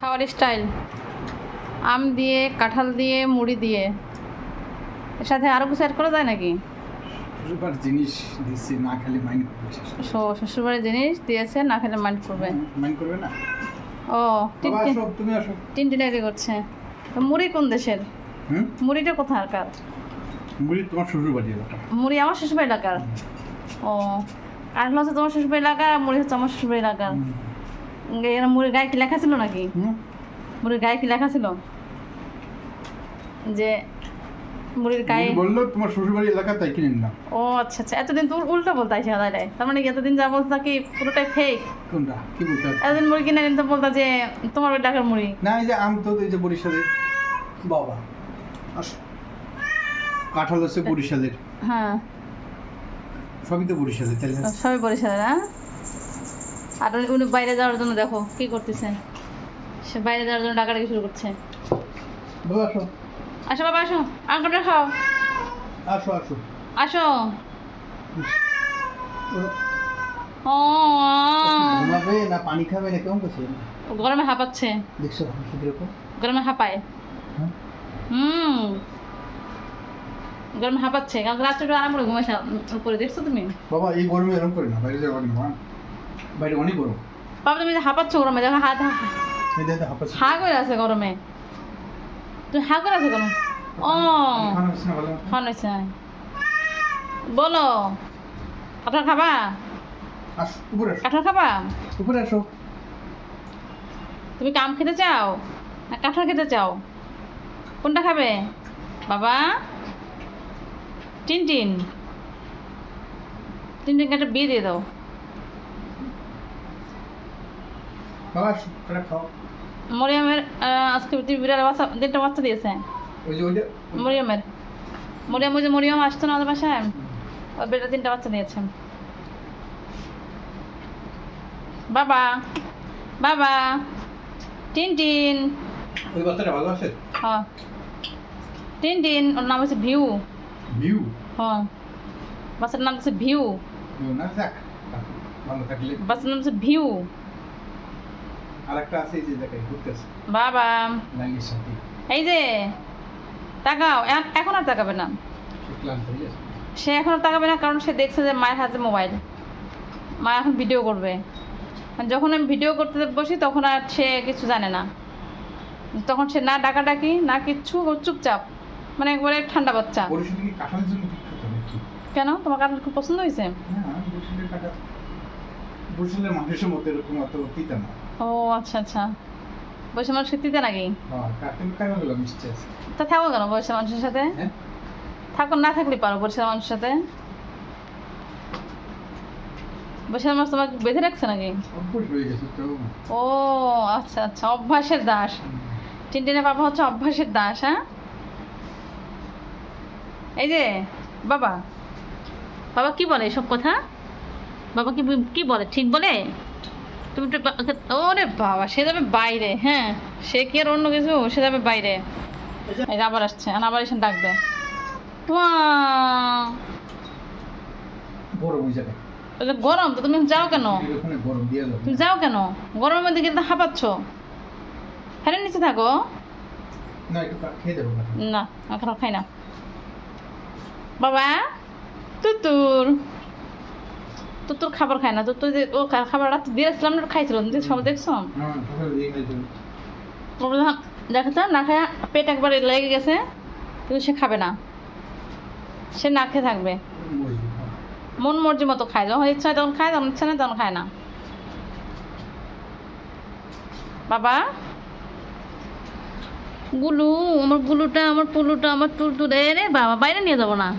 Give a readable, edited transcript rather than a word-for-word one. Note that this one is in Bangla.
খাওয়ার স্টাইল আম দিয়ে, কাঁঠাল দিয়ে, মুড়ি দিয়ে, এর সাথে আরও কিছু অ্যাড করা যায় নাকি? শ্বশুরবাড়ির জিনিস দিচ্ছি, না খেলে মাইন্ড করবে। শ্বশুরবাড়ির জিনিস দিয়েছে, না খেলে মাইন্ড করবে। মাইন্ড করবে না? ও বাবা আসো, তুমি আসো। টিনটিনারি করছে। তো মুড়ি কোন দেশের? মুড়িটা কোথাকার? মুড়ি তোমার শ্বশুরবাড়ি এলাকা। মুড়ি আমার শ্বশুরবাড়ি এলাকার। ও কাঁঠাল হচ্ছে তোমার শ্বশুরবাড়ি এলাকার, আর মুড়ি হচ্ছে আমার শ্বশুরবাড়ি এলাকার। এর মুড়ির গায়ে কি লেখা ছিল নাকি? মুড়ির গায়ে কি লেখা ছিল যে মুড়ির গায়ে? বললো তোমার শ্বশুরবাড়ি এলাকা, তাই কিনে নিলাম। ও আচ্ছা আচ্ছা, এতদিন তো উল্টো বলতে আইসি দাদা। তার মানে কি এতদিন যা বলতা কি পুরোটাই ফেক? কোনটা কি বলতে হবে? এতদিন মুড়ি কিনে নিতে বলতা যে তোমার ওই টাকার মুড়ি। না, এই যে আম তো এই যে বরিশালের। বাবা আসো। কাঁঠাল হচ্ছে বরিশালের। হ্যাঁ সবই তো বরিশালের, তাই না? সবাই বরিশালের। হ্যাঁ, আর উনি বাইরে যাওয়ার জন্য দেখো কি করতেছে। সে বাইরে যাওয়ার জন্য ডাকাডাকি শুরু করছে। বাবা আসো। আসো বাবা আসো, আঙ্কাটা খাও। আসো আসো। আসো। ও ঘুমাবে না পানি খাবে না কেমন করছে? গরমে হাঁপাচ্ছে। দেখছো কিরকম গরমে হাঁপায়। হ্যাঁ? গরমে হাঁপাচ্ছে, কালকে রাত্রে একটু আরাম করে ঘুমাইছে করে, দেখছো তুমি? বাবা এই গরমে এরকম করে না, বাইরে যাওয়া না। বাইরে অনেক গরম। বাবা তুমি যে হাঁপাচ্ছ গরমে, দেখো হাত এই দেখো হাঁপাচ্ছে। হা করে আছে গরমে। তুমি হা করে আছে কেন? ও খাওয়া হচ্ছে না ভালো? খাওয়ান হয়েছে। বলো, কাঁঠাল খাবা? আসো উপরে আসো। কাঁঠাল খাবা? উপরে আসো। তুমি কাম খেতে চাও না কাঁঠাল খেতে চাও? কোনটা খাবে বাবা? টিনটিন, টিনটিনকে একটা বিয়ে দিয়ে দাও। বাবা আসো, এটা খাও। মরিয়মের আজকে বিড়াল বাচ্চা, 3টা বাচ্চা দিয়েছে। ওই যে ওইটা মরিয়মের, ওই যে মরিয়ম আসতো না আমাদের বাসায়, ওই বেটা 3টা বাচ্চা দিয়েছে। বাবা বাবা, টিনটিন। ওই বাচ্চাটা ভালো আছে? হ্যাঁ টিনটিন, ওর নাম হচ্ছে ভিউ। ভিউ? হ্যাঁ, বাচ্চার নাম হচ্ছে ভিউ। ভিউ না, যাক ভালো থাকলে। বাচ্চার নাম হচ্ছে ভিউ। আর একটা আছে এই যে জায়গায় ঘুরতেছে বাবা লাইনের সাথে। এই যে তাকাও, এখন আর তাকাবে না। সে ক্লান্ত হয়ে গেছে। সে এখন আর তাকাবে না, কারণ সে দেখছে যে মায়ের হাতে মোবাইল, মা এখন ভিডিও করবে। আর যখন আমি ভিডিও করতে বসি তখন আর সে কিছু জানে না, তখন সে না ডাকাডাকি না কিচ্ছু, ও চুপচাপ, মানে একবারে ঠান্ডা বাচ্চা। বরিশালে কি কাঁঠালের জন্য বিখ্যাত নাকি? কেন, তোমার কাঁঠাল খুব পছন্দ হয়েছে? হ্যাঁ, বরিশালের কাঁঠাল, বরিশালের মানুষের মধ্যে এরকম অত তিতা না। ও আচ্ছা আচ্ছা, বয়সে মানুষ খেতে নাকি? হ্যাঁ, কাঁঠাল খাওয়া গেল মিষ্টি আছে। তা থাকো কেন বয়সে মানুষের সাথে? হ্যাঁ, থাকো, না থাকলে পারো বয়সের মানুষের সাথে। বয়সের মানুষ তোমাকে বেঁধে রাখছে নাকি? অভ্যাস হয়ে গেছে তো। ও আচ্ছা আচ্ছা, অভ্যাসের দাস। টিনটিনের বাবা হচ্ছে অভ্যাসের দাস। হ্যাঁ, এই যে বাবা, বাবা কি বলে এসব কথা? বাবা কি কি বলে, ঠিক বলে? তুমি ওরে বাবা, সে যাবে বাইরে। হ্যাঁ, সে কি আর অন্য কিছু, সে যাবে বাইরে। এই যে আবার আসছে, আবার এসে ডাকবে। গরম ওই জায়গায়। গরম তো, তুমি যাও কেন? ওখানে গরম দিয়ে যাবে। তুমি যাও কেন গরমের মধ্যে? কিন্তু হাঁপাচ্ছ, ফ্যানের নিচে থাকো। না, একটু খেয়ে দেবো না, এখন খাই না। বাবা তুতুর, তুতুর খাবার খায় না। তুতুর যে ও খাবার রাত্রে দিয়েছিলাম না, খাইছিল সব দেখছো? হ্যাঁ, সকালে দিয়ে খাইছিল। দেখো না খায় পেট একবারে লেগে গেছে, কিন্তু সে খাবে না, সে না খেয়ে থাকবে। মন মর্জি মতো খায়, যখন ইচ্ছা হয় তখন খায়, যখন ইচ্ছা নেই তখন খায় না। বাবা গুলু, আমার গুলুটা, আমার পুলুটা, আমার টুলটুল, রে বাবা বাইরে নিয়ে যাবো না।